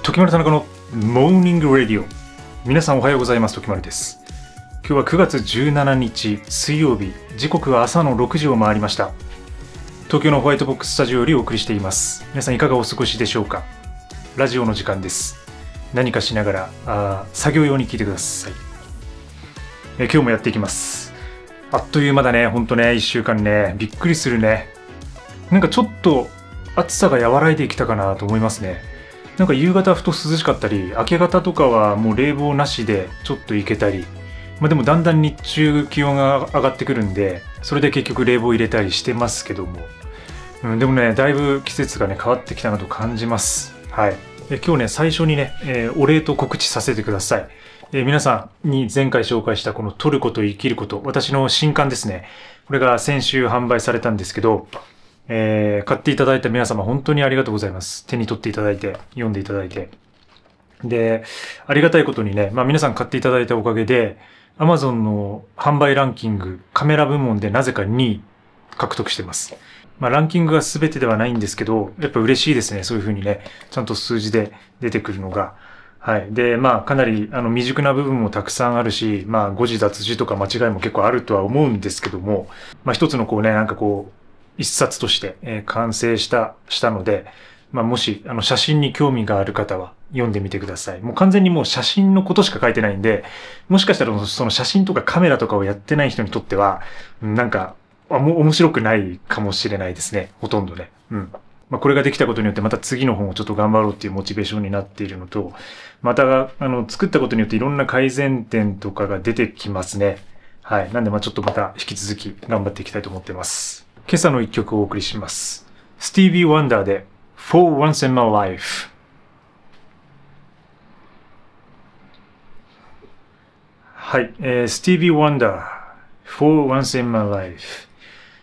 時丸田中のモーニングラディオ。皆さんおはようございます。時丸です。今日は9月17日水曜日、時刻は朝の6時を回りました。東京のホワイトボックススタジオよりお送りしています。皆さんいかがお過ごしでしょうか。ラジオの時間です。何かしながら作業用に聞いてください。今日もやっていきます。あっという間だね。ほんとね、1週間ね、びっくりするね。なんかちょっと暑さが和らいできたかなと思いますね。なんか夕方ふと涼しかったり、明け方とかはもう冷房なしでちょっといけたり、でもだんだん日中気温が上がってくるんで、それで結局冷房入れたりしてますけども、でもね、だいぶ季節がね変わってきたなと感じます。はい。今日ね、最初にね、お礼と告知させてください。皆さんに前回紹介したこの取ること生きること、私の新刊ですね。これが先週販売されたんですけど、買っていただいた皆様本当にありがとうございます。手に取っていただいて、読んでいただいて。で、ありがたいことにね、皆さん買っていただいたおかげで、Amazon の販売ランキング、カメラ部門でなぜか2位獲得してます。ランキングが全てではないんですけど、やっぱ嬉しいですね。そういう風にね、ちゃんと数字で出てくるのが。はい。で、かなり、未熟な部分もたくさんあるし、誤字脱字とか間違いも結構あるとは思うんですけども、一つの一冊として、完成したので、もし、写真に興味がある方は読んでみてください。もう完全にもう写真のことしか書いてないんで、もしかしたらその写真とかカメラとかをやってない人にとっては、面白くないかもしれないですね。ほとんどね。これができたことによってまた次の本をちょっと頑張ろうっていうモチベーションになっているのと、また、作ったことによっていろんな改善点とかが出てきますね。はい。なんでちょっとまた引き続き頑張っていきたいと思ってます。今朝の一曲をお送りします。スティービー・ワンダーで For Once in My Life。 はい、スティービー・ワンダー For Once in My Life、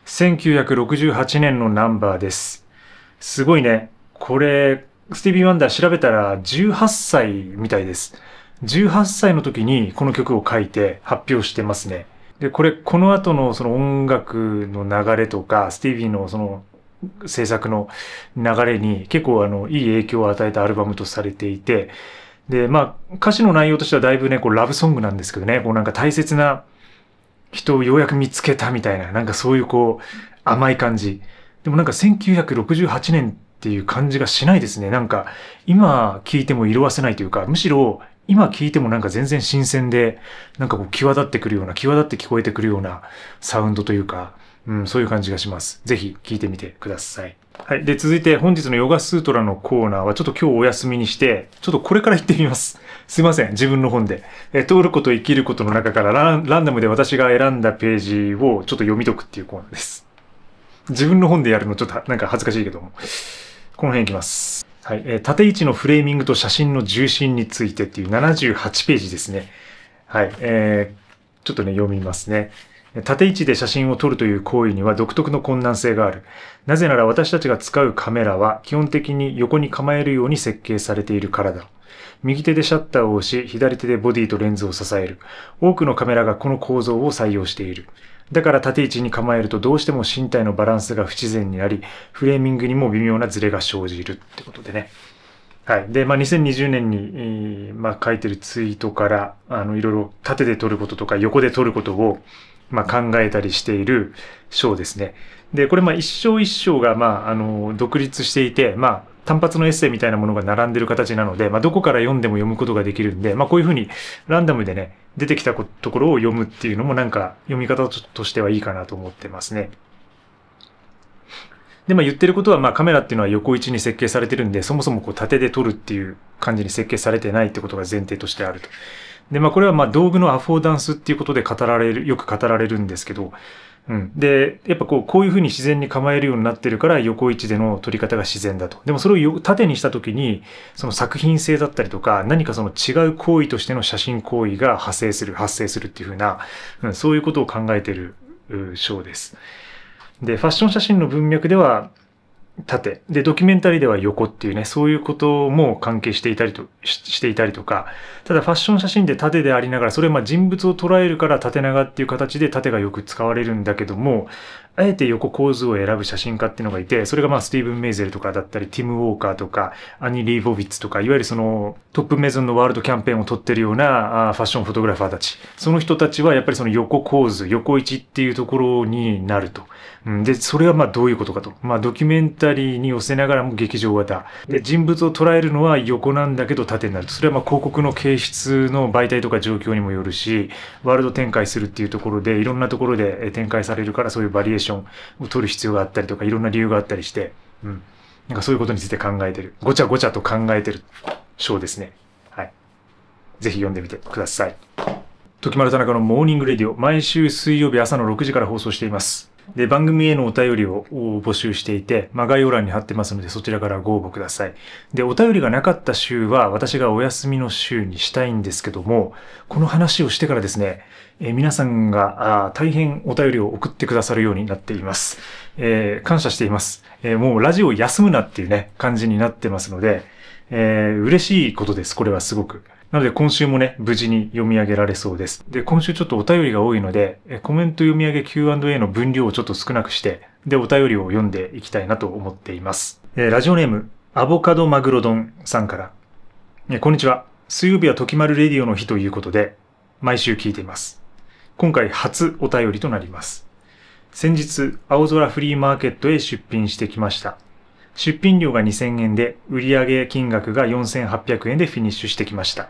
1968年のナンバーです。すごいね。これスティービー・ワンダー調べたら18歳みたいです。18歳の時にこの曲を書いて発表してますね。で、この後のその音楽の流れとか、スティービーのその制作の流れに結構いい影響を与えたアルバムとされていて、で、歌詞の内容としてはだいぶね、ラブソングなんですけどね、大切な人をようやく見つけたみたいな、そういう甘い感じ。でも1968年っていう感じがしないですね。今聴いても色褪せないというか、むしろ今聴いても全然新鮮で、際立ってくるような、際立って聞こえてくるようなサウンドというか、そういう感じがします。ぜひ聴いてみてください。はい。で、続いて本日のヨガスートラのコーナーはちょっと今日お休みにして、ちょっとこれから行ってみます。すいません。自分の本で。通ること生きることの中からランダムで私が選んだページをちょっと読み解くっていうコーナーです。自分の本でやるのちょっと恥ずかしいけども。この辺いきます。はい。縦位置のフレーミングと写真の重心についてっていう78ページですね。はい。ちょっとね、読みますね。縦位置で写真を撮るという行為には独特の困難性がある。なぜなら私たちが使うカメラは基本的に横に構えるように設計されているからだ。右手でシャッターを押し、左手でボディとレンズを支える。多くのカメラがこの構造を採用している。だから縦位置に構えるとどうしても身体のバランスが不自然になり、フレーミングにも微妙なズレが生じるってことでね。はい。で、2020年に、書いてるツイートから、いろいろ縦で撮ることとか横で撮ることを、考えたりしている章ですね。で、これ一章一章が独立していて、単発のエッセイみたいなものが並んでる形なので、どこから読んでも読むことができるんで、こういうふうにランダムでね、出てきたところを読むっていうのも読み方としてはいいかなと思ってますね。で、言ってることは、カメラっていうのは横位置に設計されてるんで、そもそも縦で撮るっていう感じに設計されてないってことが前提としてあると。で、これは道具のアフォーダンスっていうことでよく語られるんですけど、で、やっぱこういうふうに自然に構えるようになってるから横位置での撮り方が自然だと。でもそれを縦にしたときに、その作品性だったりとか、何かその違う行為としての写真行為が発生するっていうふうな、そういうことを考えている章です。で、ファッション写真の文脈では、縦でドキュメンタリーでは横っていうね、そういうことも関係していたりとか、ただファッション写真で縦でありながら、それは人物を捉えるから縦長っていう形で縦がよく使われるんだけども、あえて横構図を選ぶ写真家っていうのがいて、それがスティーブン・メイゼルとかだったり、ティム・ウォーカーとか、アニ・リーボビッツとか、いわゆるそのトップメゾンのワールドキャンペーンを撮ってるようなファッションフォトグラファーたち。その人たちはやっぱりその横構図、横位置っていうところになると。で、それはどういうことかと。ドキュメンタリーに寄せながらも劇場型。で、人物を捉えるのは横なんだけど縦になると。それは広告の形質の媒体とか状況にもよるし、ワールド展開するっていうところで、いろんなところで展開されるから、そういうバリエーションを取る必要があったりとか、いろんな理由があったりして、なんかそういうことについて考えてる。ごちゃごちゃと考えてるショーですね。はい。ぜひ読んでみてください。時丸田中のモーニングレディオ、毎週水曜日朝の6時から放送しています。で、番組へのお便りを募集していて、概要欄に貼ってますので、そちらからご応募ください。で、お便りがなかった週は、私がお休みの週にしたいんですけども、この話をしてからですね、皆さんが大変お便りを送ってくださるようになっています。感謝しています。もうラジオを休むなっていうね、感じになってますので、嬉しいことです。これはすごく。なので今週もね、無事に読み上げられそうです。で、今週ちょっとお便りが多いので、コメント読み上げ Q&A の分量をちょっと少なくして、で、お便りを読んでいきたいなと思っています。ラジオネーム、アボカドマグロ丼さんから。こんにちは。水曜日は時丸レディオの日ということで、毎週聞いています。今回初お便りとなります。先日、青空フリーマーケットへ出品してきました。出品料が2000円で、売上金額が4800円でフィニッシュしてきました。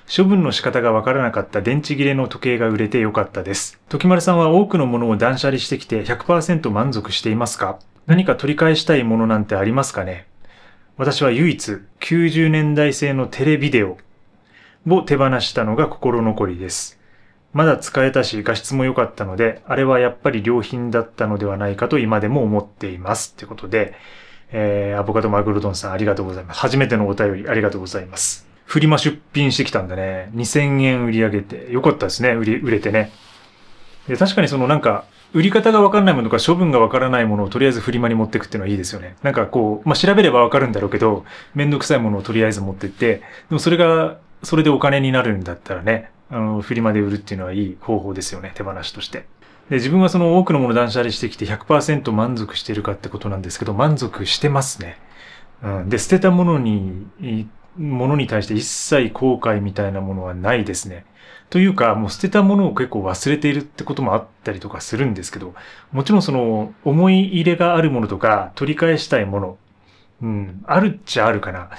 処分の仕方がわからなかった電池切れの時計が売れてよかったです。時丸さんは多くのものを断捨離してきて 100% 満足していますか？何か取り返したいものなんてありますかね？私は唯一90年代製のテレビデオを手放したのが心残りです。まだ使えたし画質も良かったので、あれはやっぱり良品だったのではないかと今でも思っています。ということで、アボカドマグロドンさんありがとうございます。初めてのお便りありがとうございます。フリマ出品してきたんだね。2000円売り上げて。よかったですね。売れてね。で、確かにそのなんか、売り方がわからないものとか処分がわからないものをとりあえずフリマに持ってくっていうのはいいですよね。なんかこう、調べればわかるんだろうけど、めんどくさいものをとりあえず持ってって、でもそれでお金になるんだったらね、フリマで売るっていうのはいい方法ですよね。手放しとして。で、自分はその多くのものを断捨離してきて 100% 満足しているかってことなんですけど、満足してますね。で、捨てたものに対して一切後悔みたいなものはないですね。というか、もう捨てたものを結構忘れているってこともあったりとかするんですけど、もちろんその思い入れがあるものとか取り返したいもの、あるっちゃあるかな。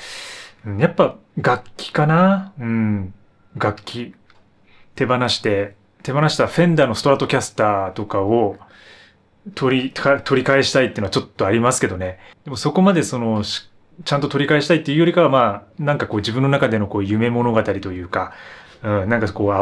やっぱ楽器かな。楽器。手放したフェンダーのストラトキャスターとかを取り返したいっていうのはちょっとありますけどね。でもそこまでちゃんと取り返したいっていうよりかはなんかこう自分の中でのこう夢物語というか、なんかこう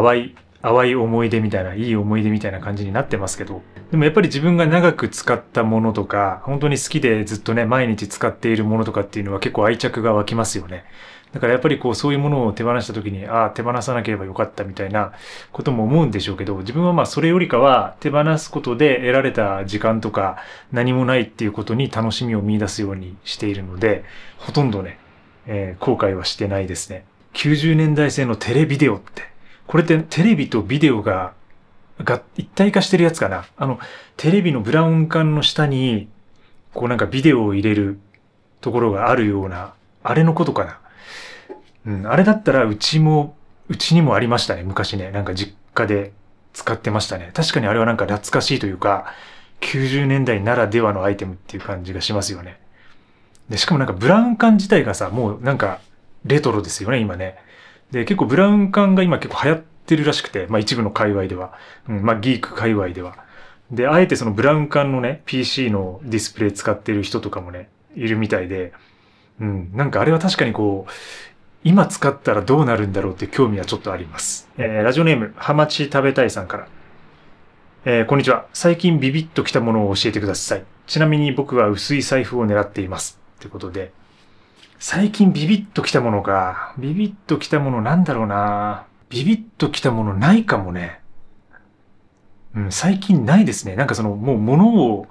淡い思い出みたいな、いい思い出みたいな感じになってますけど、でもやっぱり自分が長く使ったものとか、本当に好きでずっとね、毎日使っているものとかっていうのは結構愛着が湧きますよね。だからやっぱりこうそういうものを手放した時に、手放さなければよかったみたいなことも思うんでしょうけど、自分はそれよりかは手放すことで得られた時間とか何もないっていうことに楽しみを見出すようにしているので、ほとんどね、後悔はしてないですね。90年代製のテレビデオって、これってテレビとビデオが一体化してるやつかな。テレビのブラウン管の下に、こうなんかビデオを入れるところがあるような、あれのことかな。あれだったらうちにもありましたね、昔ね。なんか実家で使ってましたね。確かにあれはなんか懐かしいというか、90年代ならではのアイテムっていう感じがしますよね。で、しかもなんかブラウン管自体がさ、もうなんかレトロですよね、今ね。で、結構ブラウン管が今結構流行ってるらしくて、一部の界隈では。ギーク界隈では。で、あえてそのブラウン管のね、PC のディスプレイ使ってる人とかもね、いるみたいで、なんかあれは確かにこう、今使ったらどうなるんだろうっていう興味はちょっとあります。ラジオネーム、ハマチ食べたいさんから。こんにちは。最近ビビッときたものを教えてください。ちなみに僕は薄い財布を狙っています。ってことで。最近ビビッときたものか。ビビッときたものなんだろうな。ビビッときたものないかもね。最近ないですね。なんかもう物を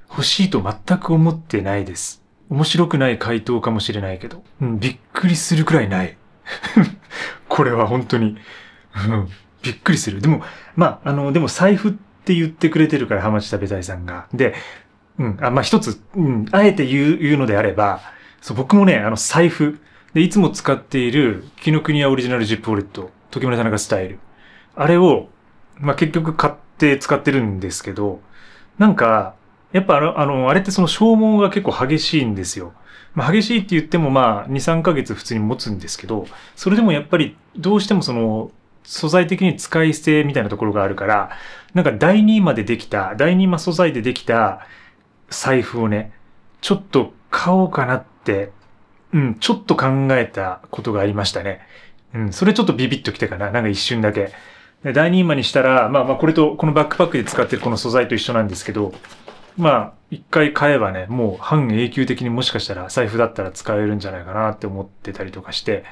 欲しいと全く思ってないです。面白くない回答かもしれないけど。びっくりするくらいない。これは本当に。びっくりする。でも、でも財布っって言ってくれてるから、浜地食べたいさんが。で、一つ、あえて言うのであれば、そう、僕もね、財布。で、いつも使っている、紀ノ国屋オリジナルジップウォレット、時村田中スタイル。あれを、結局買って使ってるんですけど、なんか、やっぱあれってその消耗が結構激しいんですよ。激しいって言っても2、3ヶ月普通に持つんですけど、それでもやっぱりどうしてもその、素材的に使い捨てみたいなところがあるから、なんか第2マ素材でできた財布をね、ちょっと買おうかなって、ちょっと考えたことがありましたね。それちょっとビビッときてかな。なんか一瞬だけ。で第2マにしたら、これと、このバックパックで使ってるこの素材と一緒なんですけど、一回買えばね、もう半永久的にもしかしたら財布だったら使えるんじゃないかなって思ってたりとかして、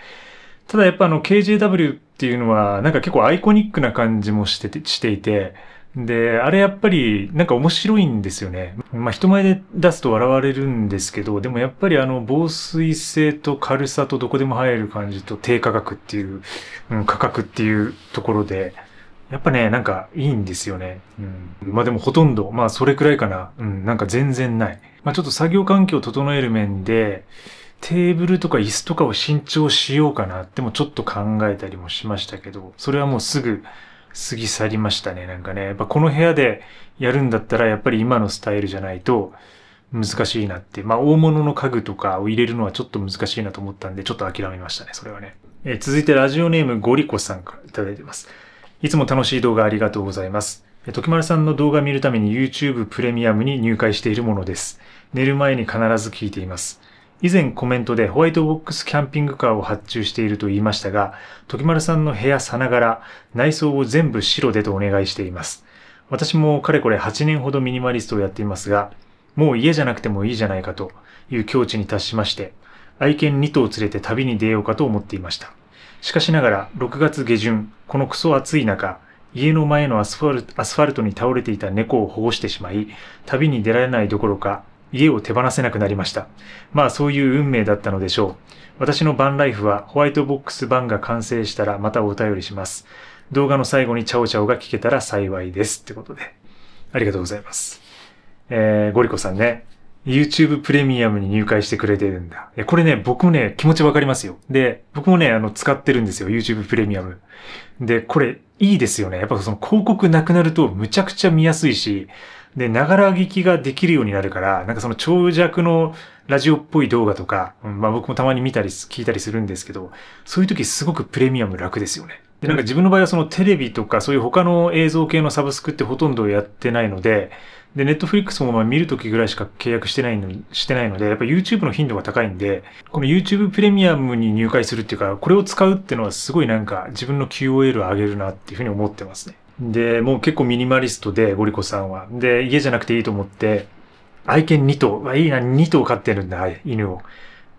ただやっぱKJW っていうのはなんか結構アイコニックな感じもしていて、で、あれやっぱりなんか面白いんですよね。人前で出すと笑われるんですけど、でもやっぱり防水性と軽さとどこでも入る感じと低価格っていう、価格っていうところで、やっぱね、なんかいいんですよね。でもほとんど、それくらいかな。なんか全然ない。ちょっと作業環境を整える面で、テーブルとか椅子とかを新調しようかなってもちょっと考えたりもしましたけど、それはもうすぐ過ぎ去りましたね。なんかね、やっぱこの部屋でやるんだったらやっぱり今のスタイルじゃないと難しいなって。大物の家具とかを入れるのはちょっと難しいなと思ったんで、ちょっと諦めましたね、それはね。続いてラジオネームゴリコさんからいただいてます。いつも楽しい動画ありがとうございます。時丸さんの動画見るために YouTube プレミアムに入会しているものです。寝る前に必ず聞いています。以前コメントでホワイトボックスキャンピングカーを発注していると言いましたが、時丸さんの部屋さながら内装を全部白でとお願いしています。私もかれこれ8年ほどミニマリストをやっていますが、もう家じゃなくてもいいじゃないかという境地に達しまして、愛犬2頭連れて旅に出ようかと思っていました。しかしながら6月下旬、このクソ暑い中、家の前のアスファルトに倒れていた猫を保護してしまい、旅に出られないどころか、家を手放せなくなりました。そういう運命だったのでしょう。私のバンライフはホワイトボックスバンが完成したらまたお便りします。動画の最後にチャオチャオが聞けたら幸いです。ってことで。ありがとうございます。ゴリコさんね。YouTube プレミアムに入会してくれてるんだ。これね、僕もね、気持ちわかりますよ。で、僕もね、使ってるんですよ。YouTube プレミアム。で、これ、いいですよね。やっぱその広告なくなるとむちゃくちゃ見やすいし、で、ながら聞きができるようになるから、なんかその長尺のラジオっぽい動画とか、僕もたまに見たり聞いたりするんですけど、そういう時すごくプレミアム楽ですよね。で、なんか自分の場合はそのテレビとかそういう他の映像系のサブスクってほとんどやってないので、で、ネットフリックスも見るときぐらいしか契約してないので、やっぱ YouTube の頻度が高いんで、この YouTube プレミアムに入会するっていうか、これを使うっていうのはすごいなんか自分の QOL を上げるなっていうふうに思ってますね。で、もう結構ミニマリストで、ゴリコさんは。で、家じゃなくていいと思って、愛犬2頭、いいな、2頭飼ってるんだ、犬を。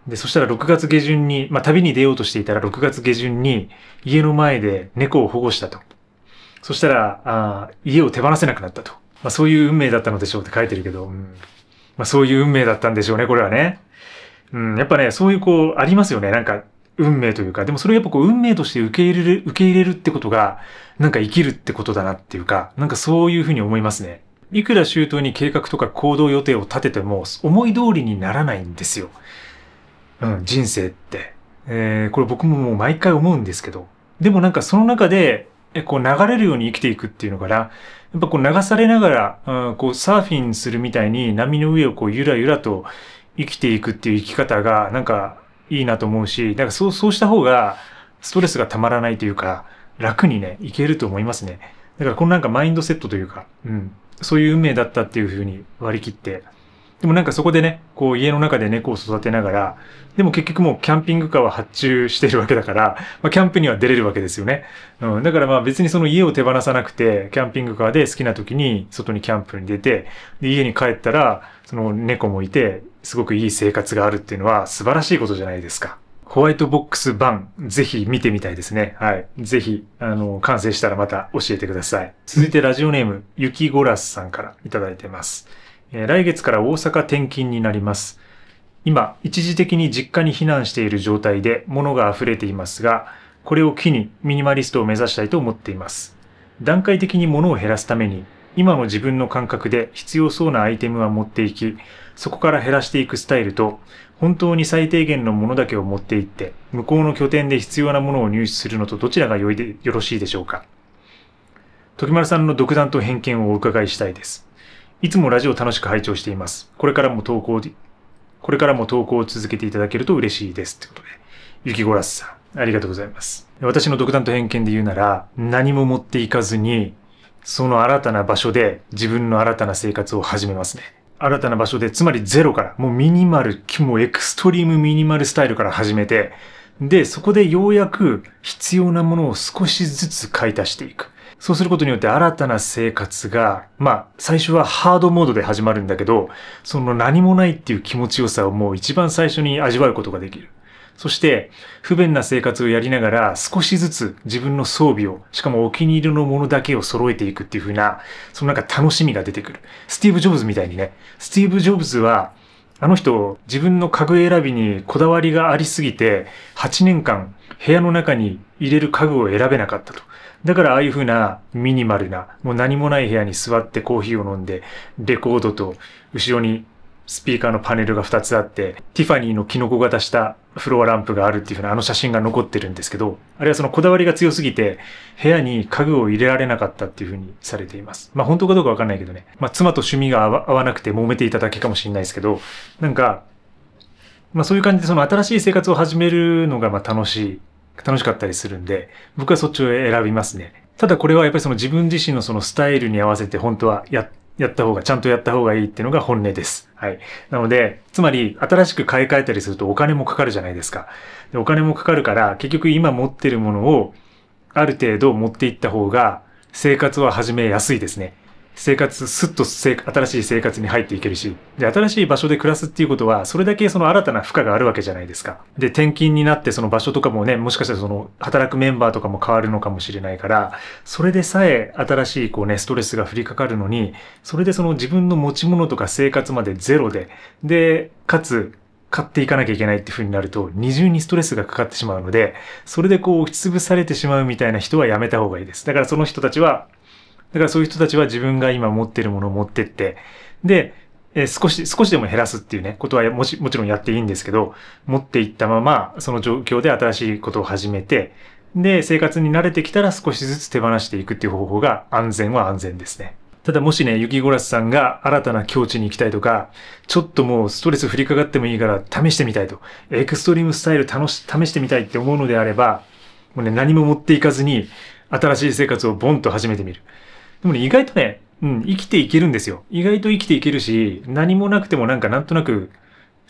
で、そしたら6月下旬に、旅に出ようとしていたら6月下旬に家の前で猫を保護したと。そしたら、家を手放せなくなったと。そういう運命だったのでしょうって書いてるけど、そういう運命だったんでしょうね、これはね。やっぱね、そういうありますよね。なんか、運命というか、でもそれをやっぱ運命として受け入れるってことが、なんか生きるってことだなっていうか、なんかそういうふうに思いますね。いくら周到に計画とか行動予定を立てても、思い通りにならないんですよ。人生って。これ僕ももう毎回思うんですけど。でもなんかその中で、流れるように生きていくっていうのかな。やっぱ流されながら、サーフィンするみたいに波の上をゆらゆらと生きていくっていう生き方が、なんかいいなと思うし、なんかそうした方がストレスがたまらないというか、楽にね、いけると思いますね。だからこのなんかマインドセットというか、そういう運命だったっていう風に割り切って、でもなんかそこでね、家の中で猫を育てながら、でも結局もうキャンピングカーは発注してるわけだから、キャンプには出れるわけですよね。だから別にその家を手放さなくて、キャンピングカーで好きな時に外にキャンプに出て、で家に帰ったら、その猫もいて、すごくいい生活があるっていうのは素晴らしいことじゃないですか。ホワイトボックス版、ぜひ見てみたいですね。はい。ぜひ、完成したらまた教えてください。続いてラジオネーム、ゆきごらすさんからいただいてます。来月から大阪転勤になります。今、一時的に実家に避難している状態で物が溢れていますが、これを機にミニマリストを目指したいと思っています。段階的に物を減らすために、今の自分の感覚で必要そうなアイテムは持っていき、そこから減らしていくスタイルと、本当に最低限のものだけを持っていって、向こうの拠点で必要なものを入手するのとどちらがよろしいでしょうか。時丸さんの独断と偏見をお伺いしたいです。いつもラジオ楽しく拝聴しています。これからも投稿を続けていただけると嬉しいです。ということで、ゆきごらすさん、ありがとうございます。私の独断と偏見で言うなら、何も持っていかずに、その新たな場所で自分の新たな生活を始めますね。新たな場所で、つまりゼロから、もうミニマル、もうエクストリームミニマルスタイルから始めて、で、そこでようやく必要なものを少しずつ買い足していく。そうすることによって新たな生活が、最初はハードモードで始まるんだけど、その何もないっていう気持ちよさをもう一番最初に味わうことができる。そして、不便な生活をやりながら少しずつ自分の装備を、しかもお気に入りのものだけを揃えていくっていう風な、その楽しみが出てくる。スティーブ・ジョブズみたいにね。スティーブ・ジョブズは、あの人、自分の家具選びにこだわりがありすぎて、8年間部屋の中に入れる家具を選べなかったと。だからああいう風なミニマルな、もう何もない部屋に座ってコーヒーを飲んで、レコードと後ろにスピーカーのパネルが2つあって、ティファニーのキノコ型したフロアランプがあるっていう風なあの写真が残ってるんですけど、あれはそのこだわりが強すぎて、部屋に家具を入れられなかったっていう風にされています。本当かどうかわかんないけどね。妻と趣味が合わなくて揉めていただけかもしれないですけど、そういう感じでその新しい生活を始めるのが楽しかったりするんで、僕はそっちを選びますね。ただこれはやっぱりその自分自身のそのスタイルに合わせて本当はちゃんとやった方がいいっていうのが本音です。はい。なので、つまり新しく買い替えたりするとお金もかかるじゃないですか。で、お金もかかるから、結局今持ってるものをある程度持っていった方が生活は始めやすいですね。スッと新しい生活に入っていけるし、で、新しい場所で暮らすっていうことは、それだけその新たな負荷があるわけじゃないですか。で、転勤になってその場所とかもね、もしかしたらその働くメンバーとかも変わるのかもしれないから、それでさえ新しいストレスが降りかかるのに、それでその自分の持ち物とか生活までゼロで、かつ、買っていかなきゃいけないっていう風になると、二重にストレスがかかってしまうので、それで押しつぶされてしまうみたいな人はやめた方がいいです。だからそういう人たちは自分が今持っているものを持ってって、で、少しでも減らすっていうね、ことはもちろんやっていいんですけど、持っていったまま、その状況で新しいことを始めて、で、生活に慣れてきたら少しずつ手放していくっていう方法が安全ですね。ただもしね、ユキゴラスさんが新たな境地に行きたいとか、ちょっともうストレス降りかかってもいいから試してみたいと、エクストリームスタイル試してみたいって思うのであれば、もうね、何も持っていかずに、新しい生活をボンと始めてみる。でもね、意外とね、生きていけるんですよ。意外と生きていけるし、何もなくてもなんとなく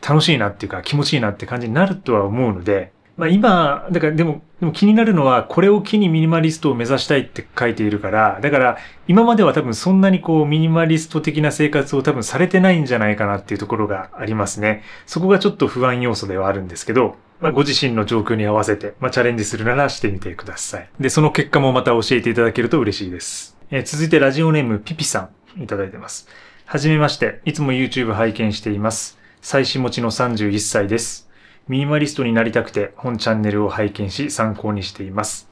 楽しいなっていうか気持ちいいなって感じになるとは思うので、今、だからでも気になるのは、これを機にミニマリストを目指したいって書いているから、だから今までは多分そんなにミニマリスト的な生活を多分されてないんじゃないかなっていうところがありますね。そこがちょっと不安要素ではあるんですけど、ご自身の状況に合わせて、チャレンジするならしてみてください。で、その結果もまた教えていただけると嬉しいです。続いてラジオネームピピさんいただいてます。はじめまして、いつも YouTube 拝見しています。妻子持ちの31歳です。ミニマリストになりたくて本チャンネルを拝見し参考にしています。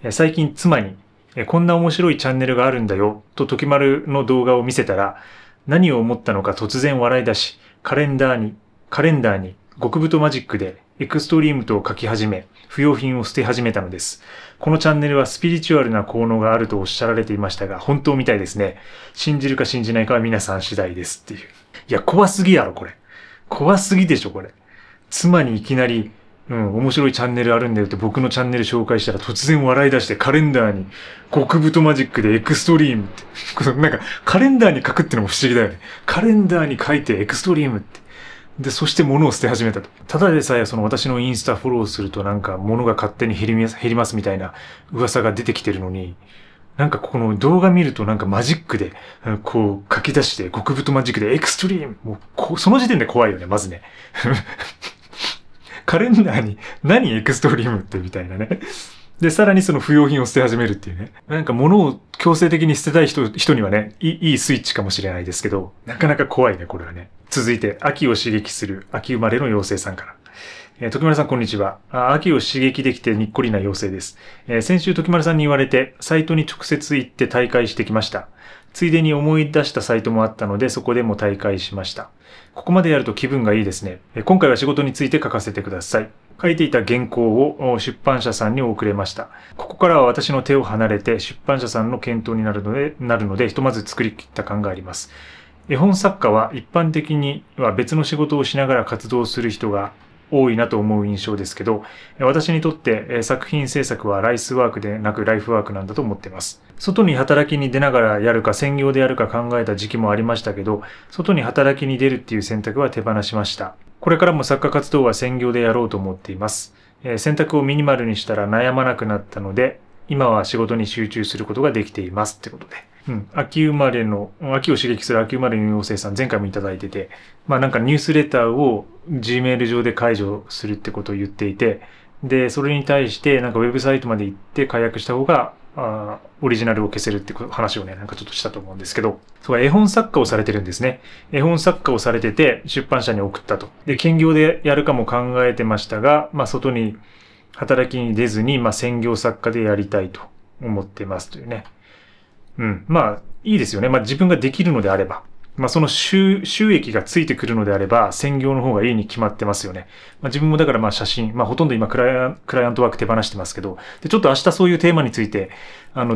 最近妻に、こんな面白いチャンネルがあるんだよと時丸の動画を見せたら、何を思ったのか突然笑い出し、カレンダーに極太マジックでエクストリームと書き始め、不要品を捨て始めたのです。このチャンネルはスピリチュアルな効能があるとおっしゃられていましたが、本当みたいですね。信じるか信じないかは皆さん次第ですっていう。いや、怖すぎやろ、これ。怖すぎでしょ、これ。妻にいきなり、面白いチャンネルあるんだよって僕のチャンネル紹介したら突然笑い出してカレンダーに極太マジックでエクストリームって。カレンダーに書くってのも不思議だよね。カレンダーに書いてエクストリームって。で、そして物を捨て始めたと。ただでさえ私のインスタフォローすると物が勝手に減りますみたいな噂が出てきてるのに、この動画見るとマジックで、書き出して極太マジックでエクストリーム。もう、その時点で怖いよね、まずね。カレンダーに何エクストリームってみたいなね。で、さらにその不要品を捨て始めるっていうね。物を強制的に捨てたい人にはね、いいスイッチかもしれないですけど、なかなか怖いね、これはね。続いて、秋を刺激する秋生まれの妖精さんから。時丸さん、こんにちは。秋を刺激できてにっこりな妖精です。先週、時丸さんに言われて、サイトに直接行って退会してきました。ついでに思い出したサイトもあったので、そこでも退会しました。ここまでやると気分がいいですね。今回は仕事について書かせてください。書いていた原稿を出版社さんに送れました。ここからは私の手を離れて出版社さんの検討になるので、ひとまず作り切った感があります。絵本作家は一般的には別の仕事をしながら活動する人が多いなと思う印象ですけど、私にとって作品制作はライスワークでなくライフワークなんだと思っています。外に働きに出ながらやるか専業でやるか考えた時期もありましたけど、外に働きに出るっていう選択は手放しました。これからも作家活動は専業でやろうと思っています。選択をミニマルにしたら悩まなくなったので、今は仕事に集中することができていますってことで。秋を刺激する秋生まれの妖精さん、前回もいただいてて、なんかニュースレターを Gmail 上で解除するってことを言っていて、で、それに対してなんかウェブサイトまで行って解約した方が、オリジナルを消せるって話をね、なんかちょっとしたと思うんですけど、そう、絵本作家をされてるんですね。絵本作家をされてて、出版社に送ったと。で、兼業でやるかも考えてましたが、外に働きに出ずに、専業作家でやりたいと思ってますというね。いいですよね。自分ができるのであれば。その収益がついてくるのであれば、専業の方がいいに決まってますよね。自分もだから写真、ほとんど今クライアントワーク手放してますけど、で、ちょっと明日そういうテーマについて、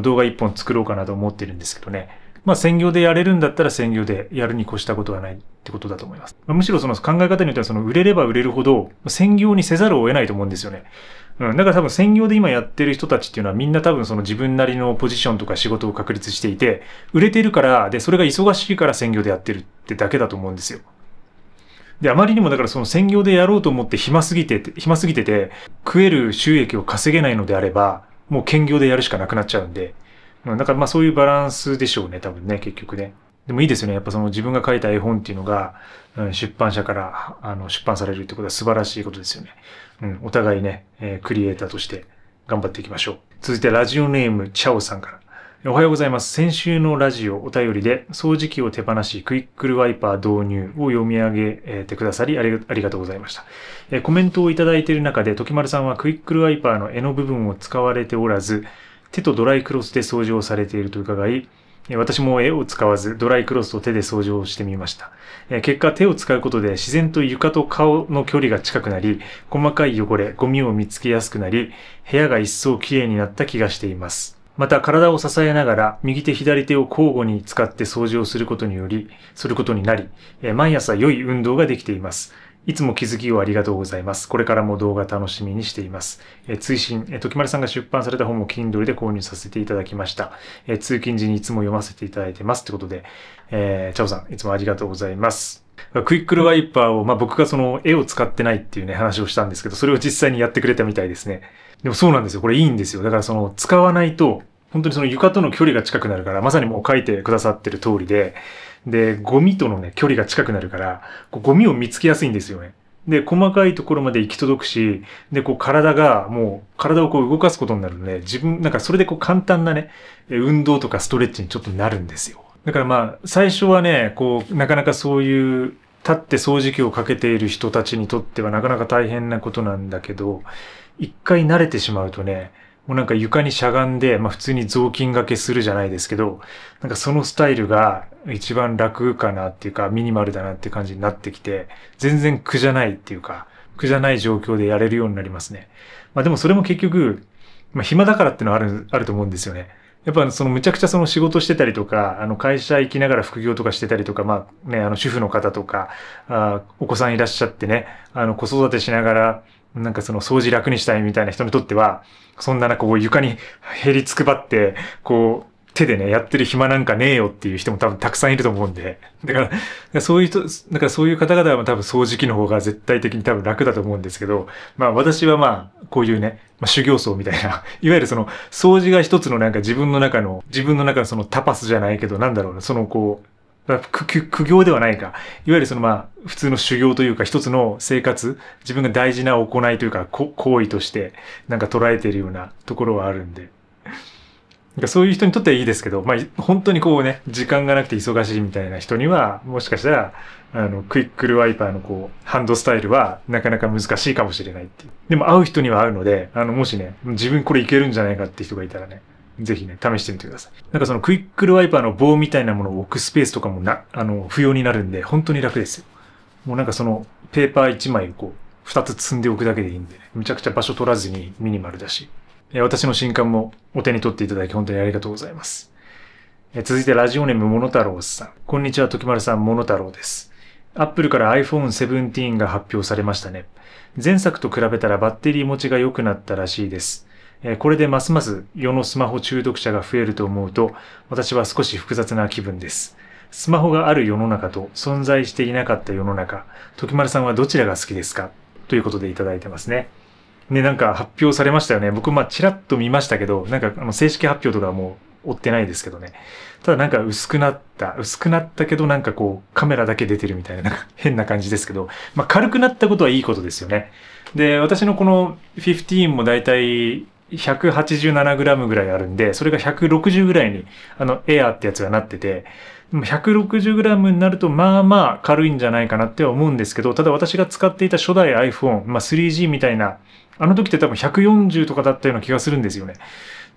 動画一本作ろうかなと思ってるんですけどね。専業でやれるんだったら専業でやるに越したことはないってことだと思います。むしろその考え方によっては売れれば売れるほど専業にせざるを得ないと思うんですよね。だから多分専業で今やってる人たちっていうのはみんな多分その自分なりのポジションとか仕事を確立していて、売れてるから、で、それが忙しいから専業でやってるってだけだと思うんですよ。で、あまりにもだからその専業でやろうと思って暇すぎてて、食える収益を稼げないのであれば、もう兼業でやるしかなくなっちゃうんで、だからそういうバランスでしょうね、多分ね、結局ね。でもいいですよね。やっぱその自分が書いた絵本っていうのが、出版社から出版されるってことは素晴らしいことですよね。お互いね、クリエイターとして頑張っていきましょう。続いてラジオネームチャオさんから。おはようございます。先週のラジオお便りで掃除機を手放しクイックルワイパー導入を読み上げてくださりありがとうございました。コメントをいただいている中で時丸さんはクイックルワイパーの柄の部分を使われておらず、手とドライクロスで掃除をされていると伺い、私も絵を使わずドライクロスと手で掃除をしてみました。結果手を使うことで自然と床と顔の距離が近くなり、細かい汚れ、ゴミを見つけやすくなり、部屋が一層きれいになった気がしています。また体を支えながら右手左手を交互に使って掃除をすることになり、毎朝良い運動ができています。いつも気づきをありがとうございます。これからも動画楽しみにしています。追伸、時丸さんが出版された本も Kindle で購入させていただきました。通勤時にいつも読ませていただいてます。ということで、チャオさん、いつもありがとうございます。クイックルワイパーを、僕がその絵を使ってないっていうね、話をしたんですけど、それを実際にやってくれたみたいですね。でもそうなんですよ。これいいんですよ。だからその、使わないと、本当にその床との距離が近くなるから、まさにもう書いてくださってる通りで、ゴミとのね、距離が近くなるから、ゴミを見つけやすいんですよね。で、細かいところまで行き届くし、で、体を動かすことになるので、それで簡単なね、運動とかストレッチにちょっとなるんですよ。だから最初はね、なかなかそういう、立って掃除機をかけている人たちにとってはなかなか大変なことなんだけど、一回慣れてしまうとね、もう床にしゃがんで、普通に雑巾掛けするじゃないですけど、そのスタイルが一番楽かなっていうか、ミニマルだなっていう感じになってきて、全然苦じゃないっていうか、苦じゃない状況でやれるようになりますね。でもそれも結局、暇だからっていうのはあると思うんですよね。やっぱむちゃくちゃその仕事してたりとか、会社行きながら副業とかしてたりとか、主婦の方とか、お子さんいらっしゃってね、子育てしながら、その掃除楽にしたいみたいな人にとっては、そんな床に減りつくばって、手でね、やってる暇なんかねえよっていう人も多分たくさんいると思うんで。だからそういう方々は多分掃除機の方が絶対的に多分楽だと思うんですけど、私はこういうね、修行僧みたいな、いわゆるその、掃除が一つの自分の中のそのタパスじゃないけど、苦行ではないか。いわゆる普通の修行というか、一つの生活、自分が大事な行いというか、行為として、捉えているようなところはあるんで。なんかそういう人にとってはいいですけど、まあ、本当にこうね、時間がなくて忙しいみたいな人には、もしかしたら、クイックルワイパーのこう、ハンドスタイルはなかなか難しいかもしれないっていう。でも会う人には会うので、もしね、自分これいけるんじゃないかって人がいたらね、ぜひね、試してみてください。なんかそのクイックルワイパーの棒みたいなものを置くスペースとかも不要になるんで、本当に楽ですよ。もうなんかその、ペーパー1枚をこう、2つ積んでおくだけでいいんでね、めちゃくちゃ場所取らずにミニマルだし、私の新刊もお手に取っていただき本当にありがとうございます。続いてラジオネームモノタロウさん。こんにちは、時丸さん、モノタロウです。アップルから iPhone 17が発表されましたね。前作と比べたらバッテリー持ちが良くなったらしいです。これでますます世のスマホ中毒者が増えると思うと、私は少し複雑な気分です。スマホがある世の中と存在していなかった世の中、時丸さんはどちらが好きですか？ということでいただいてますね。ね、なんか発表されましたよね。僕、ちらっと見ましたけど、なんか正式発表とかはもう追ってないですけどね。ただなんか薄くなったけどなんかこうカメラだけ出てるみたいな、なんか変な感じですけど、軽くなったことはいいことですよね。で、私のこの15もだいたい 187g ぐらいあるんで、それが160ぐらいにエアーってやつがなってて、160g になるとまあまあ軽いんじゃないかなっては思うんですけど、ただ私が使っていた初代 iPhone、3G みたいな、時って多分140とかだったような気がするんですよね。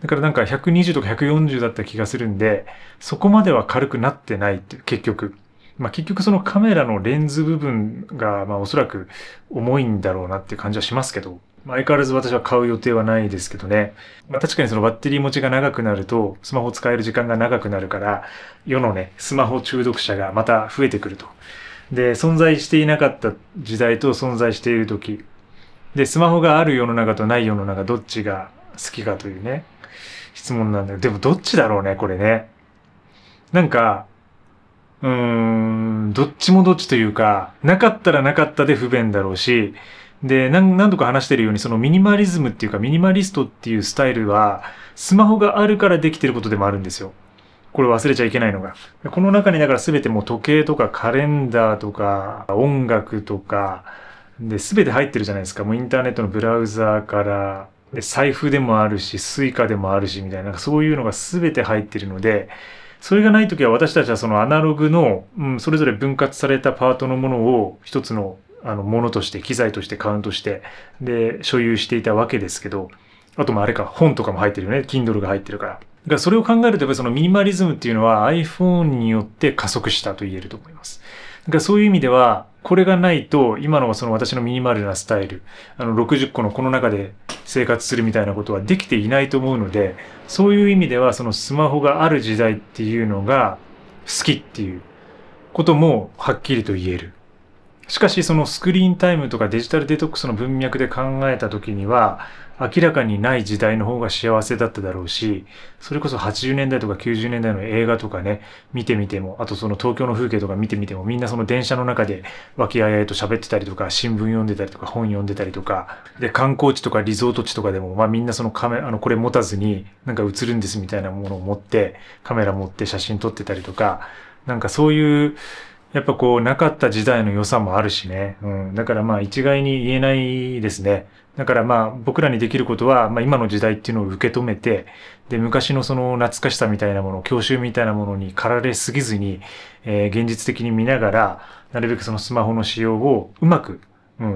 だからなんか120とか140だった気がするんで、そこまでは軽くなってないっていう、結局。結局そのカメラのレンズ部分が、おそらく重いんだろうなっていう感じはしますけど、相変わらず私は買う予定はないですけどね。確かにそのバッテリー持ちが長くなると、スマホを使える時間が長くなるから、世のね、スマホ中毒者がまた増えてくると。で、存在していなかった時代と存在している時。で、スマホがある世の中とない世の中、どっちが好きかというね、質問なんだけど、でもどっちだろうね、これね。なんか、どっちもどっちというか、なかったらなかったで不便だろうし、で、何度か話してるように、そのミニマリズムっていうか、ミニマリストっていうスタイルは、スマホがあるからできてることでもあるんですよ。これ忘れちゃいけないのが。この中にだから全てもう時計とかカレンダーとか、音楽とか、で、全て入ってるじゃないですか。もうインターネットのブラウザーから、で、財布でもあるし、スイカでもあるし、みたいな、そういうのが全て入ってるので、それがないときは私たちはそのアナログの、それぞれ分割されたパートのものを一つのものとして、機材としてカウントして、で、所有していたわけですけど、あとあれか、本とかも入ってるよね。Kindle が入ってるから。だからそれを考えるとやっぱりそのミニマリズムっていうのは iPhone によって加速したと言えると思います。だからそういう意味では、これがないと、今のその私のミニマルなスタイル、60個のこの中で生活するみたいなことはできていないと思うので、そういう意味ではそのスマホがある時代っていうのが好きっていうこともはっきりと言える。しかしそのスクリーンタイムとかデジタルデトックスの文脈で考えた時には、明らかにない時代の方が幸せだっただろうし、それこそ80年代とか90年代の映画とかね、見てみても、あとその東京の風景とか見てみても、みんなその電車の中で和気あいあいと喋ってたりとか、新聞読んでたりとか、本読んでたりとか、で、観光地とかリゾート地とかでも、みんなそのこれ持たずに、なんか映るんですみたいなものを持って、カメラ持って写真撮ってたりとか、なんかそういう、やっぱこう、なかった時代の良さもあるしね。だから一概に言えないですね。だから僕らにできることは、今の時代っていうのを受け止めて、で、昔のその懐かしさみたいなもの、郷愁みたいなものに駆られすぎずに、現実的に見ながら、なるべくそのスマホの使用をうまく、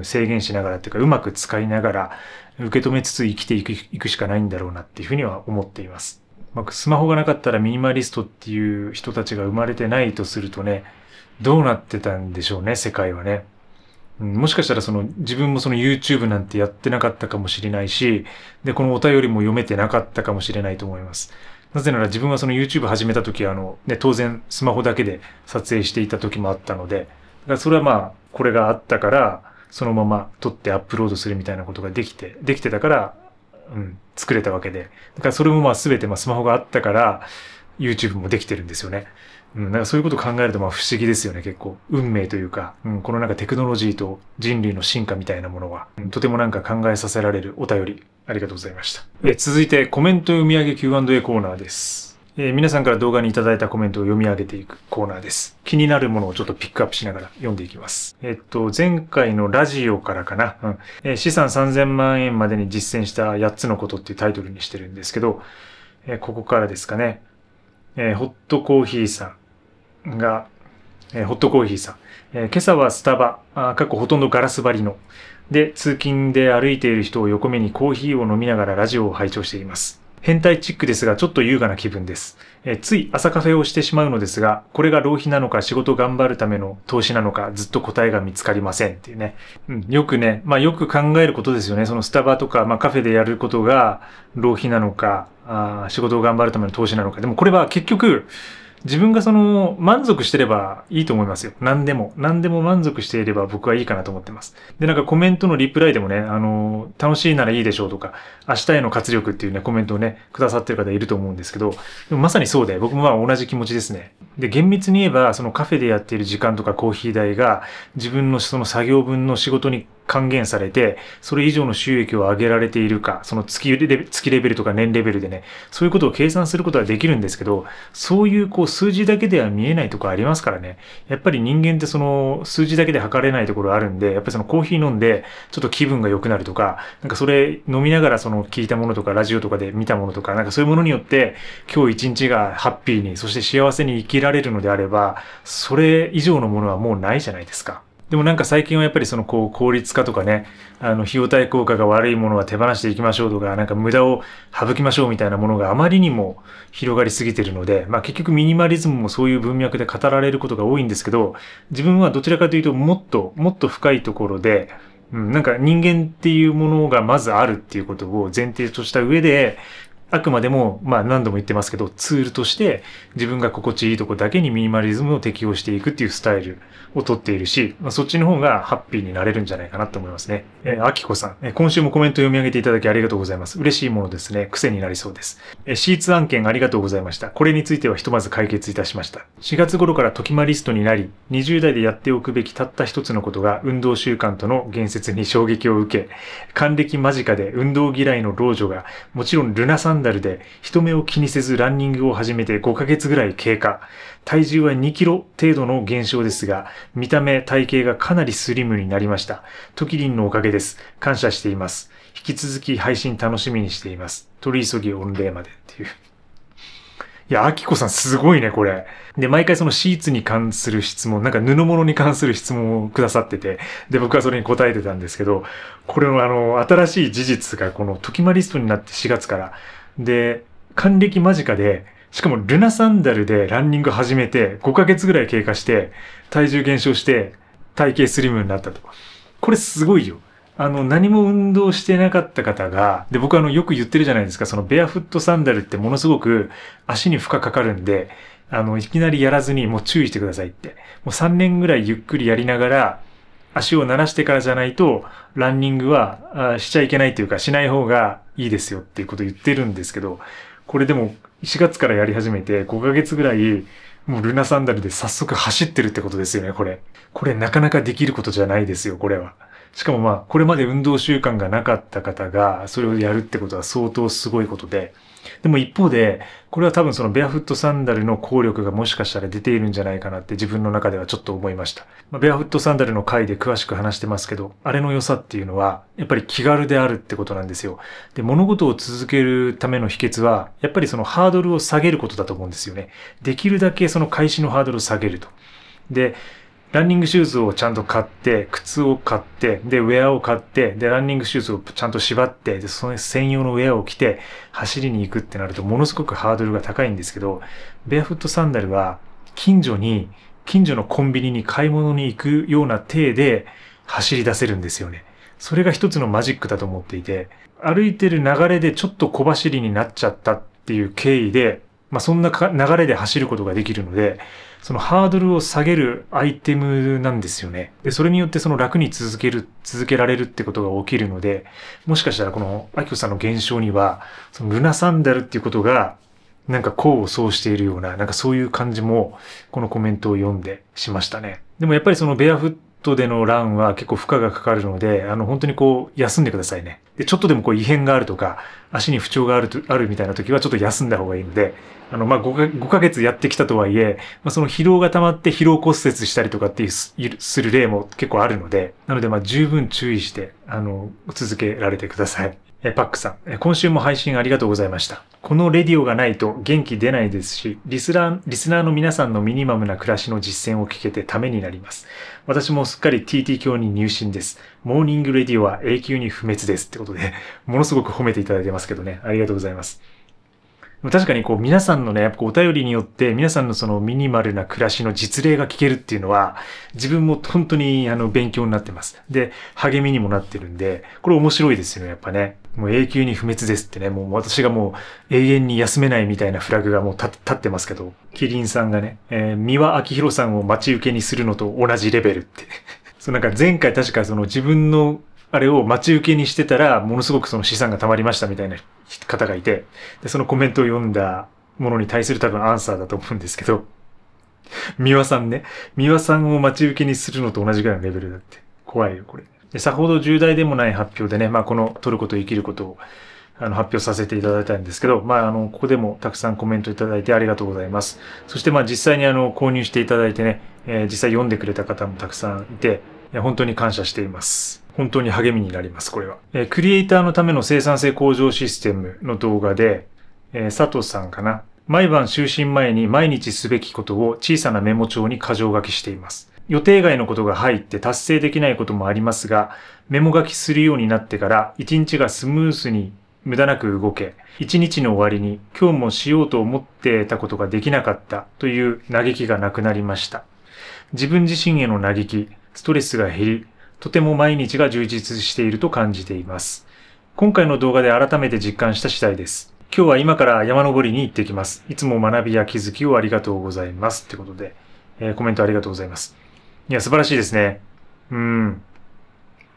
制限しながらっていうか、うまく使いながら、受け止めつつ生きていくしかないんだろうなっていうふうには思っています。スマホがなかったらミニマリストっていう人たちが生まれてないとするとね、どうなってたんでしょうね、世界はね。もしかしたら自分もその YouTube なんてやってなかったかもしれないし、で、このお便りも読めてなかったかもしれないと思います。なぜなら自分はその YouTube 始めた時は当然スマホだけで撮影していた時もあったので、だからそれはこれがあったから、そのまま撮ってアップロードするみたいなことができてたから、作れたわけで。だからそれも全てスマホがあったから、YouTube もできてるんですよね。なんかそういうことを考えると不思議ですよね、結構。運命というか、このテクノロジーと人類の進化みたいなものは、とても考えさせられるお便り、ありがとうございました。続いてコメント読み上げ Q&A コーナーです。皆さんから動画にいただいたコメントを読み上げていくコーナーです。気になるものをちょっとピックアップしながら読んでいきます。前回のラジオからかな、資産3000万円までに実践した8つのことっていうタイトルにしてるんですけど、ここからですかね。ホットコーヒーさんが、ホットコーヒーさん。今朝はスタバ、ほとんどガラス張りの。で、通勤で歩いている人を横目にコーヒーを飲みながらラジオを拝聴しています。変態チックですが、ちょっと優雅な気分です。つい朝カフェをしてしまうのですが、これが浪費なのか仕事頑張るための投資なのか、ずっと答えが見つかりませんっていうね。よくね、よく考えることですよね。そのスタバとか、カフェでやることが浪費なのか、仕事を頑張るための投資なのか。でもこれは結局、自分が満足してればいいと思いますよ。何でも満足していれば僕はいいかなと思ってます。で、コメントのリプライでもね、楽しいならいいでしょうとか、明日への活力っていうね、コメントをね、くださってる方いると思うんですけど、でもまさにそうで、僕も同じ気持ちですね。で、厳密に言えば、そのカフェでやっている時間とかコーヒー代が、自分のその作業分の仕事に還元されて、それ以上の収益を上げられているか、その月レベルとか年レベルでね、そういうことを計算することはできるんですけど、そういう数字だけでは見えないところありますからね。やっぱり人間ってその数字だけで測れないところあるんで、やっぱりそのコーヒー飲んでちょっと気分が良くなるとか、それ飲みながらその聞いたものとかラジオとかで見たものとか、そういうものによって今日一日がハッピーに、そして幸せに生きられるのであれば、それ以上のものはもうないじゃないですか。でも最近はやっぱり効率化とかね、費用対効果が悪いものは手放していきましょうとか、無駄を省きましょうみたいなものがあまりにも広がりすぎてるので、結局ミニマリズムもそういう文脈で語られることが多いんですけど、自分はどちらかというともっと深いところで、人間っていうものがまずあるっていうことを前提とした上で、あくまでも、何度も言ってますけど、ツールとして自分が心地いいとこだけにミニマリズムを適用していくっていうスタイルをとっているし、そっちの方がハッピーになれるんじゃないかなと思いますね。あきこさん、今週もコメント読み上げていただきありがとうございます。嬉しいものですね。癖になりそうです。シーツ案件ありがとうございました。これについてはひとまず解決いたしました。4月頃からトキマリストになり、20代でやっておくべきたった一つのことが運動習慣との言説に衝撃を受け、還暦間近で運動嫌いの老女が、もちろんルナサンダルで人目を気にせずランニングを始めて5ヶ月ぐらい経過。体重は2キロ程度の減少ですが、見た目、体型がかなりスリムになりました。トキリンのおかげです。感謝しています。引き続き配信楽しみにしています。取り急ぎ御礼までっていう。いや、アキコさんすごいね、これ。で、毎回そのシーツに関する質問、布物に関する質問をくださってて、で、僕はそれに答えてたんですけど、これの新しい事実がこのトキマリストになって4月から、で、還暦間近で、しかもルナサンダルでランニング始めて5ヶ月ぐらい経過して、体重減少して体型スリムになったと。これすごいよ。何も運動してなかった方が、で、僕よく言ってるじゃないですか、そのベアフットサンダルってものすごく足に負荷かかるんで、いきなりやらずにもう注意してくださいって。もう3年ぐらいゆっくりやりながら、足を慣らしてからじゃないと、ランニングはしちゃいけないというか、しない方がいいですよっていうことを言ってるんですけど、これでも4月からやり始めて5ヶ月ぐらい、もうルナサンダルで早速走ってるってことですよね、これ。これなかなかできることじゃないですよ、これは。しかもこれまで運動習慣がなかった方が、それをやるってことは相当すごいことで、でも一方で、これは多分そのベアフットサンダルの効力がもしかしたら出ているんじゃないかなって自分の中ではちょっと思いました。ベアフットサンダルの回で詳しく話してますけど、あれの良さっていうのは、やっぱり気軽であるってことなんですよ。で、物事を続けるための秘訣は、やっぱりそのハードルを下げることだと思うんですよね。できるだけその開始のハードルを下げると。で、ランニングシューズをちゃんと買って、靴を買って、で、ウェアを買って、で、ランニングシューズをちゃんと縛って、で、その専用のウェアを着て、走りに行くってなると、ものすごくハードルが高いんですけど、ベアフットサンダルは、近所のコンビニに買い物に行くような体で走り出せるんですよね。それが一つのマジックだと思っていて、歩いてる流れでちょっと小走りになっちゃったっていう経緯で、そんな流れで走ることができるので、そのハードルを下げるアイテムなんですよね。で、それによってその楽に続けられるってことが起きるので、もしかしたらこのアキコさんの現象には、そのルナサンダルっていうことが、功を奏しているような、そういう感じも、このコメントを読んでしましたね。でもやっぱりそのベアフットでのランは結構負荷がかかるので、本当に休んでくださいね。で、ちょっとでも異変があるとか、足に不調があるみたいな時はちょっと休んだ方がいいので、5ヶ月やってきたとはいえ、その疲労が溜まって疲労骨折したりとかっていうする例も結構あるので、なので十分注意して、続けられてください。パックさん、今週も配信ありがとうございました。このレディオがないと元気出ないですし、リスナーの皆さんのミニマムな暮らしの実践を聞けてためになります。私もすっかり TT 教に入信です。モーニングレディオは永久に不滅です。ってことで、ものすごく褒めていただいてますけどね。ありがとうございます。確かに皆さんのね、やっぱお便りによって皆さんのそのミニマルな暮らしの実例が聞けるっていうのは、自分も本当に勉強になってます。で、励みにもなってるんで、これ面白いですよね、やっぱね。もう永久に不滅ですってね、もう私がもう永遠に休めないみたいなフラグがもう立ってますけど、キリンさんがね、三輪明宏さんを待ち受けにするのと同じレベルって。なんか前回確か自分のあれを待ち受けにしてたら、ものすごく資産が溜まりましたみたいな方がいて、で、そのコメントを読んだものに対する多分アンサーだと思うんですけど、三輪さんね、三輪さんを待ち受けにするのと同じぐらいのレベルだって。怖いよ、これ。で、さほど重大でもない発表でね、この取ること生きることを発表させていただいたんですけど、ここでもたくさんコメントいただいてありがとうございます。そして実際に購入していただいてね、実際読んでくれた方もたくさんいて、本当に感謝しています。本当に励みになります、これは。クリエイターのための生産性向上システムの動画で、佐藤さんかな。毎晩就寝前に毎日すべきことを小さなメモ帳に箇条書きしています。予定外のことが入って達成できないこともありますが、メモ書きするようになってから一日がスムースに無駄なく動け、一日の終わりに今日もしようと思ってたことができなかったという嘆きがなくなりました。自分自身への嘆き、ストレスが減り、とても毎日が充実していると感じています。今回の動画で改めて実感した次第です。今日は今から山登りに行ってきます。いつも学びや気づきをありがとうございます。ってことで、コメントありがとうございます。いや、素晴らしいですね。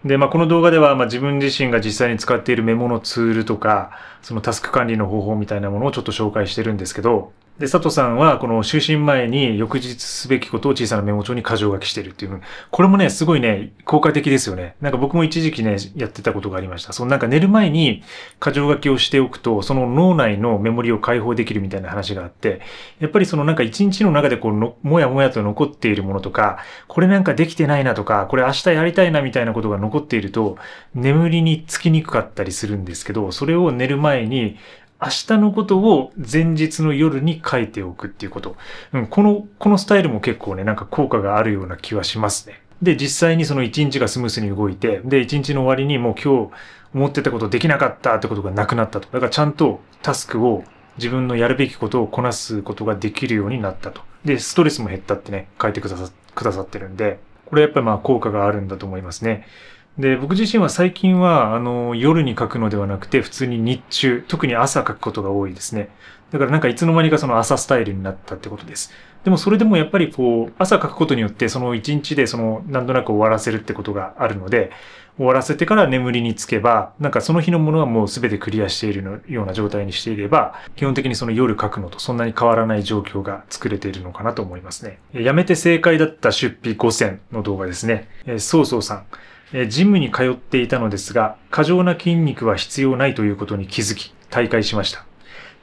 で、この動画では、自分自身が実際に使っているメモのツールとか、そのタスク管理の方法みたいなものをちょっと紹介してるんですけど、で、佐藤さんはこの就寝前に翌日すべきことを小さなメモ帳に箇条書きしてるっていう。これもね、すごいね、効果的ですよね。なんか僕も一時期ね、やってたことがありました。なんか寝る前に箇条書きをしておくと、その脳内のメモリを解放できるみたいな話があって、やっぱりなんか一日の中でもやもやと残っているものとか、これなんかできてないなとか、これ明日やりたいなみたいなことが残っていると、眠りにつきにくかったりするんですけど、それを寝る前に、明日のことを前日の夜に書いておくっていうこと。このスタイルも結構ね、なんか効果があるような気はしますね。で、実際にその一日がスムースに動いて、で、一日の終わりにもう今日思ってたことできなかったってことがなくなったと。だからちゃんとタスクを自分のやるべきことをこなすことができるようになったと。で、ストレスも減ったってね、書いてくださってるんで、これやっぱり効果があるんだと思いますね。で、僕自身は最近は、夜に書くのではなくて、普通に日中、特に朝書くことが多いですね。だからなんかいつの間にかその朝スタイルになったってことです。でもそれでもやっぱり朝書くことによって、その一日でなんとなく終わらせるってことがあるので、終わらせてから眠りにつけば、なんかその日のものはもう全てクリアしているような状態にしていれば、基本的にその夜書くのとそんなに変わらない状況が作れているのかなと思いますね。やめて正解だった出費5000の動画ですね。そうさん。ジムに通っていたのですが、過剰な筋肉は必要ないということに気づき、退会しました。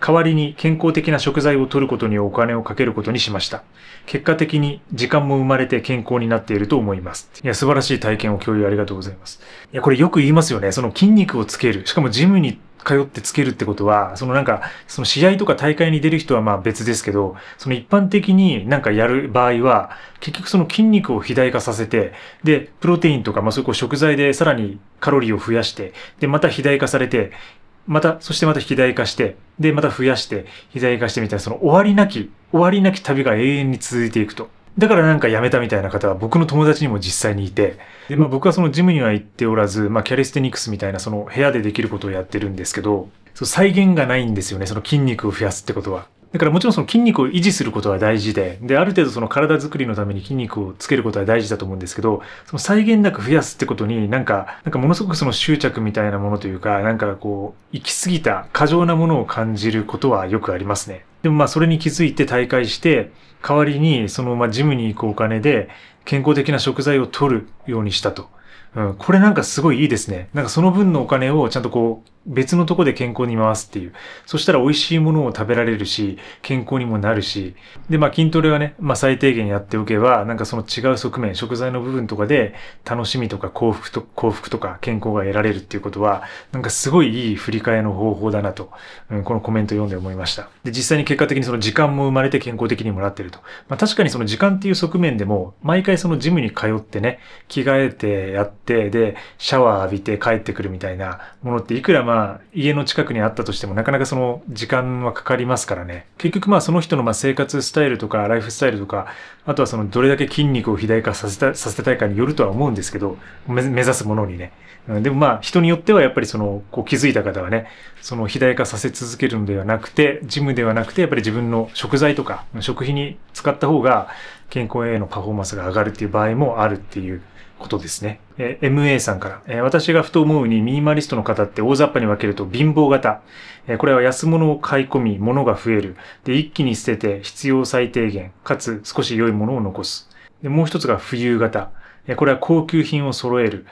代わりに健康的な食材を摂ることにお金をかけることにしました。結果的に時間も生まれて健康になっていると思います。いや、素晴らしい体験を共有ありがとうございます。いや、これよく言いますよね。その筋肉をつける。しかもジムに通ってつけるってことは、なんか、その試合とか大会に出る人は別ですけど、その一般的になんかやる場合は、結局その筋肉を肥大化させて、で、プロテインとか、そういう食材でさらにカロリーを増やして、で、また肥大化されて、そしてまた肥大化して、で、また増やして、肥大化してみたいな、その終わりなき旅が永遠に続いていくと。だからなんか辞めたみたいな方は僕の友達にも実際にいて、で、僕はそのジムには行っておらず、キャリステニクスみたいなその部屋でできることをやってるんですけど、再現がないんですよね、その筋肉を増やすってことは。だからもちろんその筋肉を維持することは大事で、ある程度その体作りのために筋肉をつけることは大事だと思うんですけど、その際限なく増やすってことになんかものすごくその執着みたいなものというか、なんか行き過ぎた過剰なものを感じることはよくありますね。でもそれに気づいて退会して、代わりにジムに行くお金で健康的な食材を摂るようにしたと。これなんかすごいいいですね。なんかその分のお金をちゃんと別のとこで健康に回すっていう。そしたら美味しいものを食べられるし、健康にもなるし。で、筋トレはね、最低限やっておけば、なんかその違う側面、食材の部分とかで楽しみとか幸福とか健康が得られるっていうことは、なんかすごいいい振り替えの方法だなと、このコメント読んで思いました。で、実際に結果的にその時間も生まれて健康的にもなってると。確かにその時間っていう側面でも、毎回そのジムに通ってね、着替えてやって、で、シャワー浴びて帰ってくるみたいなものっていくら家の近くにあったとしてもなかなかその時間はかかりますからね。結局その人の生活スタイルとかライフスタイルとか、あとはそのどれだけ筋肉を肥大化させたいかによるとは思うんですけど、目指すものにね。でも人によってはやっぱりその気づいた方はね、その肥大化させ続けるのではなくて、ジムではなくてやっぱり自分の食材とか食費に使った方が健康へのパフォーマンスが上がるっていう場合もあるっていうことですね。MA さんから、私がふと思うにミニマリストの方って大雑把に分けると貧乏型。これは安物を買い込み、物が増える。で、一気に捨てて必要最低限、かつ少し良いものを残す。で、もう一つが富裕型。これは高級品を揃える。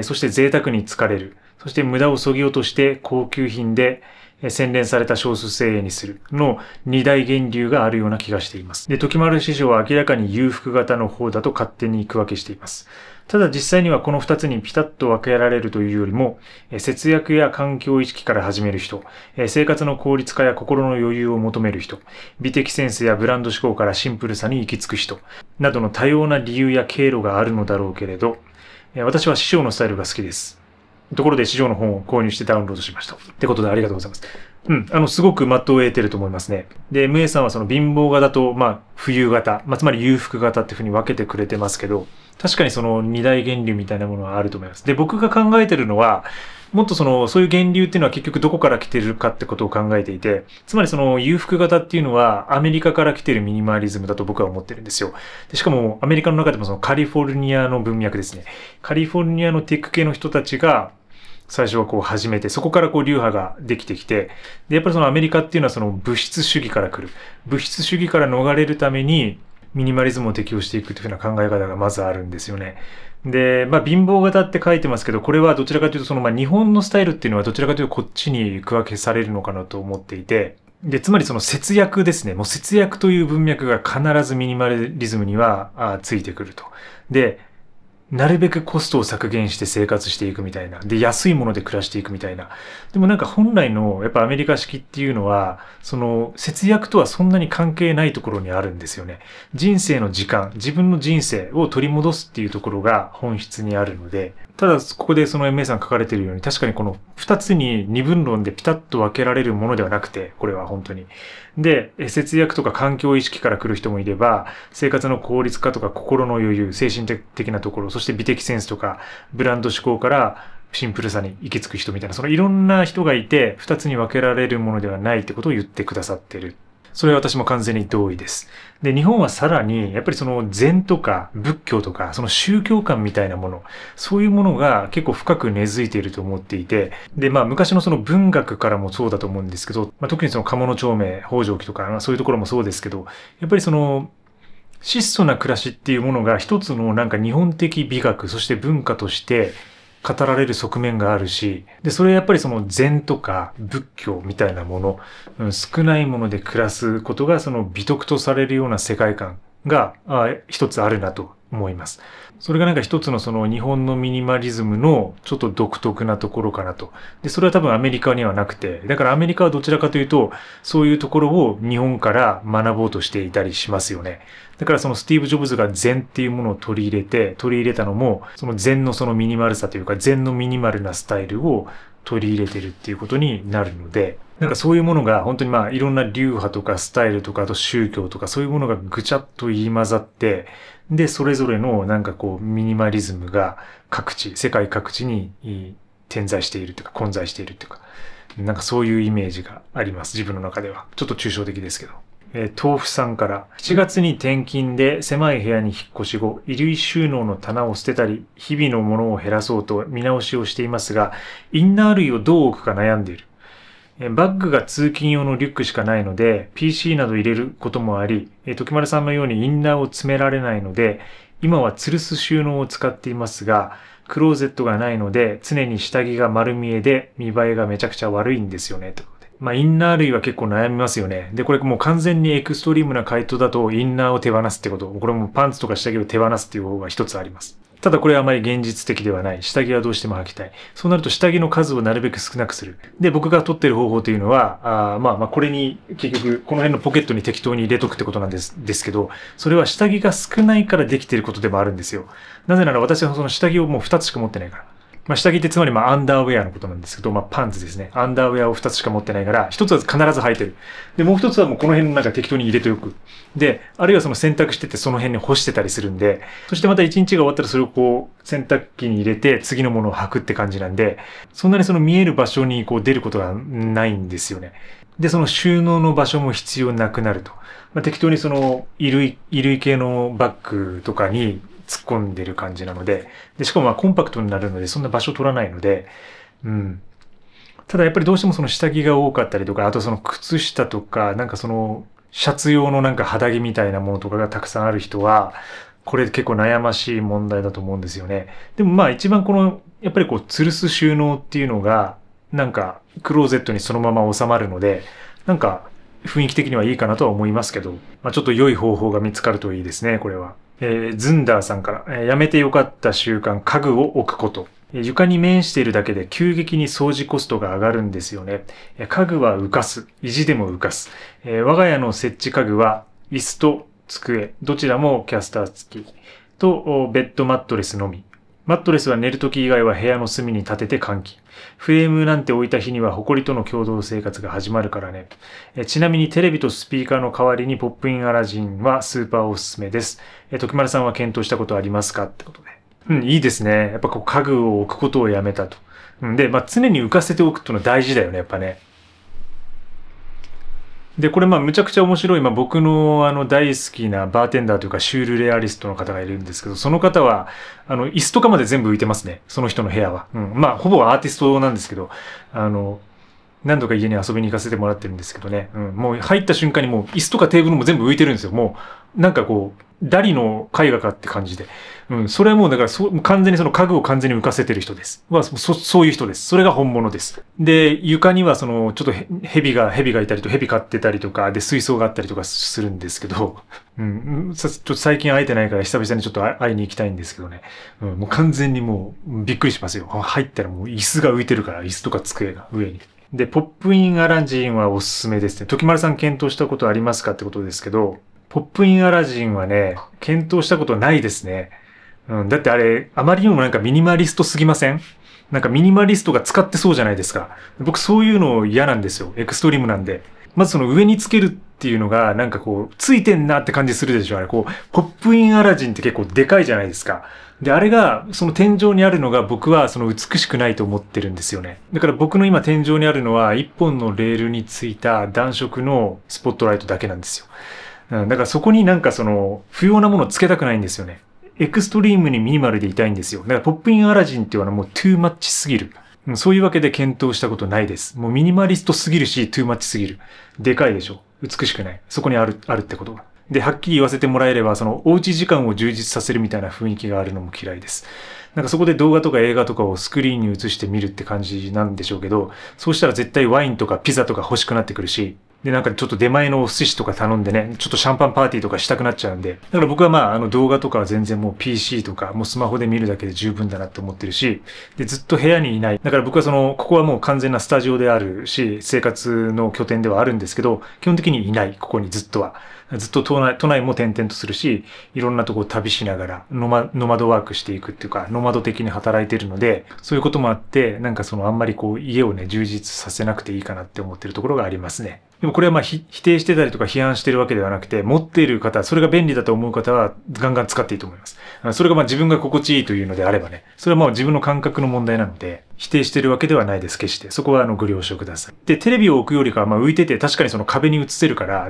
そして贅沢に疲れる。そして無駄を削ぎ落として高級品で洗練された少数精鋭にするの二大源流があるような気がしています。で、時丸師匠は明らかに裕福型の方だと勝手に区分けしています。ただ実際にはこの二つにピタッと分けられるというよりも、節約や環境意識から始める人、生活の効率化や心の余裕を求める人、美的センスやブランド志向からシンプルさに行き着く人、などの多様な理由や経路があるのだろうけれど、私は師匠のスタイルが好きです。ところで師匠の本を購入してダウンロードしました。ってことでありがとうございます。すごく的を得てると思いますね。で、MA さんはその貧乏型と、富裕型、つまり裕福型っていうふうに分けてくれてますけど、確かにその二大源流みたいなものはあると思います。で、僕が考えてるのは、もっとそういう源流っていうのは結局どこから来てるかってことを考えていて、つまりその裕福型っていうのはアメリカから来てるミニマリズムだと僕は思ってるんですよ。で、しかもアメリカの中でもそのカリフォルニアの文脈ですね。カリフォルニアのテック系の人たちが、最初は始めて、そこから流派ができてきて、で、やっぱりそのアメリカっていうのはその物質主義から来る。物質主義から逃れるために、ミニマリズムを適用していくというふうな考え方がまずあるんですよね。で、貧乏型って書いてますけど、これはどちらかというと日本のスタイルっていうのはどちらかというとこっちに区分けされるのかなと思っていて、で、つまりその節約ですね。もう節約という文脈が必ずミニマリズムにはついてくると。で、なるべくコストを削減して生活していくみたいな。で、安いもので暮らしていくみたいな。でも本来のやっぱアメリカ式っていうのは、その節約とはそんなに関係ないところにあるんですよね。人生の時間、自分の人生を取り戻すっていうところが本質にあるので、ただここでその MA さん書かれているように、確かにこの二つに二分論でピタッと分けられるものではなくて、これは本当に。で、節約とか環境意識から来る人もいれば、生活の効率化とか心の余裕、精神的なところ、そして美的センスとか、ブランド志向からシンプルさに行き着く人みたいな、そのいろんな人がいて、二つに分けられるものではないってことを言ってくださっている。それは私も完全に同意です。で、日本はさらに、やっぱりその禅とか仏教とか、その宗教観みたいなもの、そういうものが結構深く根付いていると思っていて、で、昔のその文学からもそうだと思うんですけど、特にその鴨の長明、北条記とか、そういうところもそうですけど、やっぱりその、質素な暮らしっていうものが一つの日本的美学、そして文化として語られる側面があるし、で、それやっぱりその禅とか仏教みたいなもの、少ないもので暮らすことがその美徳とされるような世界観が一つあるなと思います。それが一つのその日本のミニマリズムのちょっと独特なところかなと。で、それは多分アメリカにはなくて、だからアメリカはどちらかというと、そういうところを日本から学ぼうとしていたりしますよね。だからそのスティーブ・ジョブズが禅っていうものを取り入れたのも、その禅のそのミニマルさというか、禅のミニマルなスタイルを取り入れてるっていうことになるので、そういうものが本当にいろんな流派とかスタイルとかあと宗教とかそういうものがぐちゃっと言い混ざって、で、それぞれのミニマリズムが世界各地に点在しているというか混在しているというか、そういうイメージがあります。自分の中では。ちょっと抽象的ですけど。豆腐さんから、7月に転勤で狭い部屋に引っ越し後、衣類収納の棚を捨てたり、日々のものを減らそうと見直しをしていますが、インナー類をどう置くか悩んでいる。バッグが通勤用のリュックしかないので、PC など入れることもあり、時丸さんのようにインナーを詰められないので、今は吊るす収納を使っていますが、クローゼットがないので、常に下着が丸見えで見栄えがめちゃくちゃ悪いんですよね。ということで。まあ、インナー類は結構悩みますよね。で、これもう完全にエクストリームな回答だと、インナーを手放すってこと。これもパンツとか下着を手放すっていう方が一つあります。ただこれはあまり現実的ではない。下着はどうしても履きたい。そうなると下着の数をなるべく少なくする。で、僕が取ってる方法というのは、これに結局この辺のポケットに適当に入れとくってことなんですけど、それは下着が少ないからできていることでもあるんですよ。なぜなら私はその下着をもう2つしか持ってないから。下着ってつまりアンダーウェアのことなんですけど、パンツですね。アンダーウェアを2つしか持ってないから、1つは必ず履いてる。で、もう1つはもうこの辺の適当に入れておく。で、あるいはその洗濯しててその辺に干してたりするんで、そしてまた1日が終わったらそれを洗濯機に入れて次のものを履くって感じなんで、そんなにその見える場所に出ることがないんですよね。で、その収納の場所も必要なくなると。適当にその衣類系のバッグとかに突っ込んでる感じなので、しかもコンパクトになるのでそんな場所取らないので、ただやっぱりどうしてもその下着が多かったりとか、あとその靴下とか、そのシャツ用の肌着みたいなものとかがたくさんある人は、これ結構悩ましい問題だと思うんですよね。でも一番やっぱり吊るす収納っていうのが、クローゼットにそのまま収まるので、雰囲気的にはいいかなとは思いますけど、ちょっと良い方法が見つかるといいですね、これは。ズンダーさんから、やめてよかった習慣、家具を置くこと。床に面しているだけで急激に掃除コストが上がるんですよね。家具は浮かす。意地でも浮かす。我が家の設置家具は椅子と机、どちらもキャスター付きとベッドマットレスのみ。マットレスは寝るとき以外は部屋の隅に立てて換気。フレームなんて置いた日には埃との共同生活が始まるからね。ちなみにテレビとスピーカーの代わりにポップインアラジンはスーパーおすすめです。時丸さんは検討したことありますかってことで。いいですね。やっぱ家具を置くことをやめたと。で、常に浮かせておくっていうのは大事だよね、やっぱね。で、これむちゃくちゃ面白い、僕の大好きなバーテンダーというかシュールレアリストの方がいるんですけど、その方は、椅子とかまで全部浮いてますね。その人の部屋は。ほぼアーティストなんですけど、何度か家に遊びに行かせてもらってるんですけどね。もう入った瞬間にもう椅子とかテーブルも全部浮いてるんですよ。もう、ダリの絵画かって感じで。それはもうだから完全にその家具を完全に浮かせてる人です。そういう人です。それが本物です。で、床にはちょっと蛇がいたりと、蛇飼ってたりとか、で、水槽があったりとかするんですけど、ちょっと最近会えてないから久々にちょっと会いに行きたいんですけどね。もう完全にもうびっくりしますよ。入ったらもう椅子が浮いてるから、椅子とか机が上に。で、ポップインアラジンはおすすめですね。時丸さん検討したことありますかってことですけど、ポップインアラジンはね、検討したことないですね。だってあれ、あまりにもミニマリストすぎません？ミニマリストが使ってそうじゃないですか。僕そういうの嫌なんですよ。エクストリームなんで。まずその上につけるっていうのが、ついてんなって感じするでしょ。あれ、ポップインアラジンって結構でかいじゃないですか。で、あれが、その天井にあるのが僕はその美しくないと思ってるんですよね。だから僕の今天井にあるのは一本のレールについた暖色のスポットライトだけなんですよ。だからそこにその不要なものをつけたくないんですよね。エクストリームにミニマルでいたいんですよ。だからポップインアラジンっていうのはもうトゥーマッチすぎる。そういうわけで検討したことないです。もうミニマリストすぎるし、トゥーマッチすぎる。でかいでしょ。美しくない。そこにあるってことが。で、はっきり言わせてもらえれば、そのおうち時間を充実させるみたいな雰囲気があるのも嫌いです。そこで動画とか映画とかをスクリーンに映して見るって感じなんでしょうけど、そうしたら絶対ワインとかピザとか欲しくなってくるし、で、ちょっと出前のお寿司とか頼んでね、ちょっとシャンパンパーティーとかしたくなっちゃうんで、だから僕は動画とかは全然もう PC とか、もうスマホで見るだけで十分だなって思ってるし、で、ずっと部屋にいない。だから僕はここはもう完全なスタジオであるし、生活の拠点ではあるんですけど、基本的にいない、ここにずっとは。ずっと都内も転々とするし、いろんなとこを旅しながらノマドワークしていくっていうか、ノマド的に働いてるので、そういうこともあって、あんまり家をね、充実させなくていいかなって思ってるところがありますね。でもこれは否定してたりとか批判してるわけではなくて、持っている方、それが便利だと思う方はガンガン使っていいと思います。それが自分が心地いいというのであればね、それは自分の感覚の問題なので、否定してるわけではないです、決して。そこはご了承ください。で、テレビを置くよりかは浮いてて、確かにその壁に映せるから、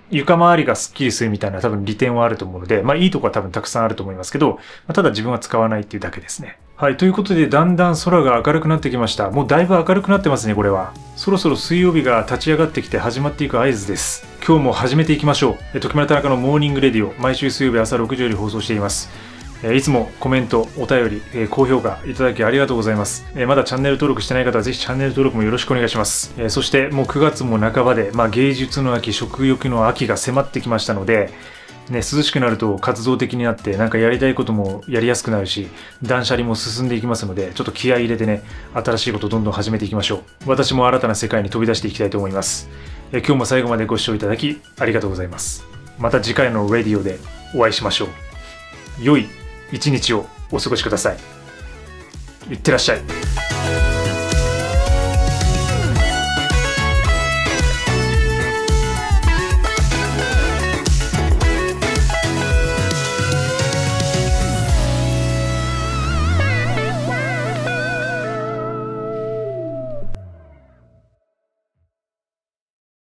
床周りがスッキリするみたいな多分利点はあると思うので、いいとこは多分たくさんあると思いますけど、ただ自分は使わないっていうだけですね。はい。ということで、だんだん空が明るくなってきました。もうだいぶ明るくなってますね、これは。そろそろ水曜日が立ち上がってきて始まっていく合図です。今日も始めていきましょう。時丸田中のモーニングレディオ、毎週水曜日朝6時より放送しています。いつもコメント、お便り、高評価いただきありがとうございます。まだチャンネル登録してない方はぜひチャンネル登録もよろしくお願いします。そしてもう9月も半ばで、芸術の秋、食欲の秋が迫ってきましたので、涼しくなると活動的になってなんかやりたいこともやりやすくなるし、断捨離も進んでいきますので、ちょっと気合い入れてね、新しいことどんどん始めていきましょう。私も新たな世界に飛び出していきたいと思います。今日も最後までご視聴いただきありがとうございます。また次回のラディオでお会いしましょう。良い一日をお過ごしください。いってらっしゃい。